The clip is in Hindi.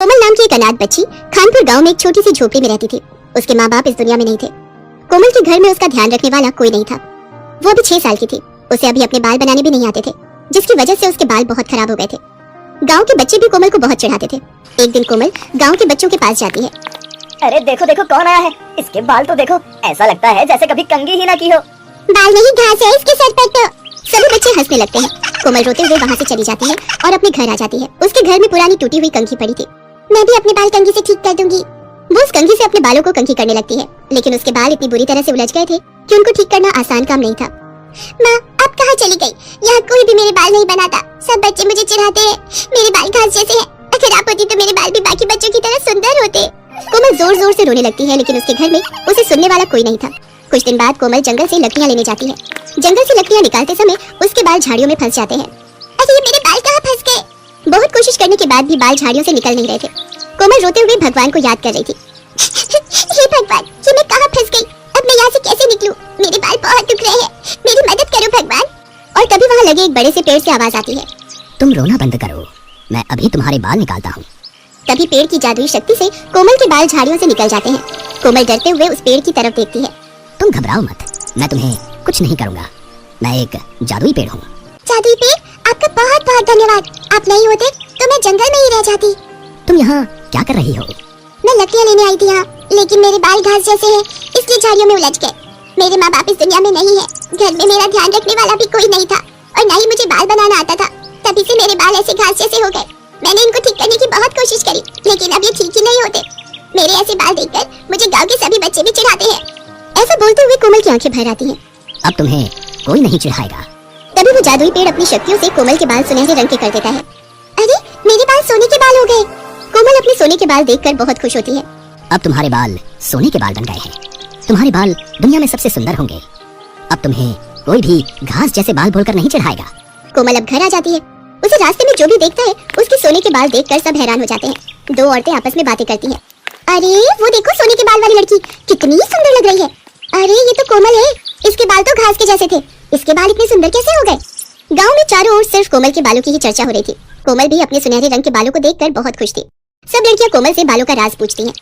कोमल नाम की एक अनाथ बच्ची खानपुर गांव में एक छोटी सी झोपड़ी में रहती थी। उसके माँ बाप इस दुनिया में नहीं थे। कोमल के घर में उसका ध्यान रखने वाला कोई नहीं था। वो अभी 6 साल की थी। उसे अभी अपने बाल बनाने भी नहीं आते थे, जिसकी वजह से उसके बाल बहुत खराब हो गए थे। गांव के बच्चे भी कोमल को बहुत चिढ़ाते थे। एक दिन कोमल गांव के बच्चों के पास जाती है। अरे देखो देखो कौन आया है, इसके बाल तो देखो, ऐसा लगता है जैसे कभी कंघी ही ना की हो। बाल नहीं, घास है इसके सर पर। तो सभी बच्चे हंसने लगते हैं। कोमल रोते हुए वहाँ से चली जाती है और अपने घर आ जाती है। उसके घर में पुरानी टूटी हुई कंघी पड़ी थी। मैं भी अपने बाल कंघी से ठीक कर दूंगी। वो उस कंघी से अपने बालों को कंघी करने लगती है, लेकिन उसके बाल इतनी बुरी तरह से उलझ गए थे कि उनको ठीक करना आसान काम नहीं था। माँ, अब कहाँ चली गई? यहाँ कोई भी मेरे बाल नहीं बनाता। सब बच्चे मुझे चिढ़ाते हैं। मेरे बाल घास जैसे हैं। अगर आप होती तो मेरे बाल भी बाकी बच्चों की तरह सुंदर होते। कोमल जोर जोर से रोने लगती है, लेकिन उसके घर में उसे सुनने वाला कोई नहीं था। कुछ दिन बाद कोमल जंगल से लकड़ियाँ लेने जाती है। जंगल से लकड़ियाँ निकालते समय उसके बाल झाड़ियों में फंस जाते हैं। अरे मेरे बाल कहाँ फंस गए? बहुत कोशिश करने के बाद भी बाल झाड़ियों से निकल नहीं रहे थे। कोमल रोते हुए भगवान को याद कर रही थी। हे भगवान, ये मैं कहाँ फंस गई? अब मैं यहाँ से कैसे निकलूं? मेरे बाल बहुत दुख रहे हैं। मेरी मदद करो भगवान। और तभी वहाँ लगे एक बड़े से पेड़ से आवाज आती है। तुम रोना बंद करो, मैं अभी तुम्हारे बाल निकालता हूँ। तभी पेड़ की जादुई शक्ति से कोमल के बाल झाड़ियों से निकल जाते हैं। कोमल डरते हुए उस पेड़ की तरफ देखती है। तुम घबराओ मत, मैं तुम्हें कुछ नहीं करूँगा। मैं एक जादुई पेड़ हूँ। जादुई पेड़, आपका बहुत बहुत धन्यवाद। आप नहीं होते तो मैं जंगल में ही रह जाती। तुम यहाँ क्या कर रही हो? मैं लकड़ियाँ लेने आई थी यहाँ, लेकिन मेरे बाल घास जैसे हैं, इसलिए झाड़ियों में उलझ गए। मेरे माँ बाप इस दुनिया में नहीं है। घर में मेरा ध्यान रखने वाला भी कोई नहीं था, और न ही मुझे बाल बनाना आता था। तभी से मेरे बाल ऐसे घास जैसे हो गए। मैंने इनको ठीक करने की बहुत कोशिश करी, लेकिन अब ये ठीक ही नहीं होते। मेरे ऐसे बाल देखकर मुझे गांव के सभी बच्चे भी चिढ़ाते हैं। ऐसा बोलते हुए कोमल की आंखें भर आती हैं। अब तुम्हें कोई नहीं चिढ़ाएगा। तभी वो जादुई पेड़ अपनी शक्तियों से कोमल के बाल सुनहरे रंग के कर देता है। अरे मेरे बाल सोने के बाल हो गए। कोमल अपने सोने के बाल देखकर बहुत खुश होती है। अब तुम्हारे बाल सोने के बाल बन गए हैं। तुम्हारे बाल दुनिया में सबसे सुंदर होंगे। अब तुम्हें कोई भी घास जैसे बाल बोलकर नहीं चिढ़ाएगा। कोमल अब घर आ जाती है। उसे रास्ते में जो भी देखता है उसके सोने के बाल देखकर सब हैरान हो जाते हैं। दो औरतें आपस में बातें करती हैं। अरे वो देखो, सोने के बाल वाली लड़की कितनी सुंदर लग रही है। अरे ये तो कोमल है। इसके बाल तो घास के जैसे थे, इसके बाल इतने सुंदर कैसे हो गए? गांव में चारों ओर सिर्फ कोमल के बालों की ही चर्चा हो रही थी। कोमल भी अपने सुनहरे रंग के बालों को देखकर बहुत खुश थी। सब लड़कियां कोमल से बालों का राज पूछती हैं।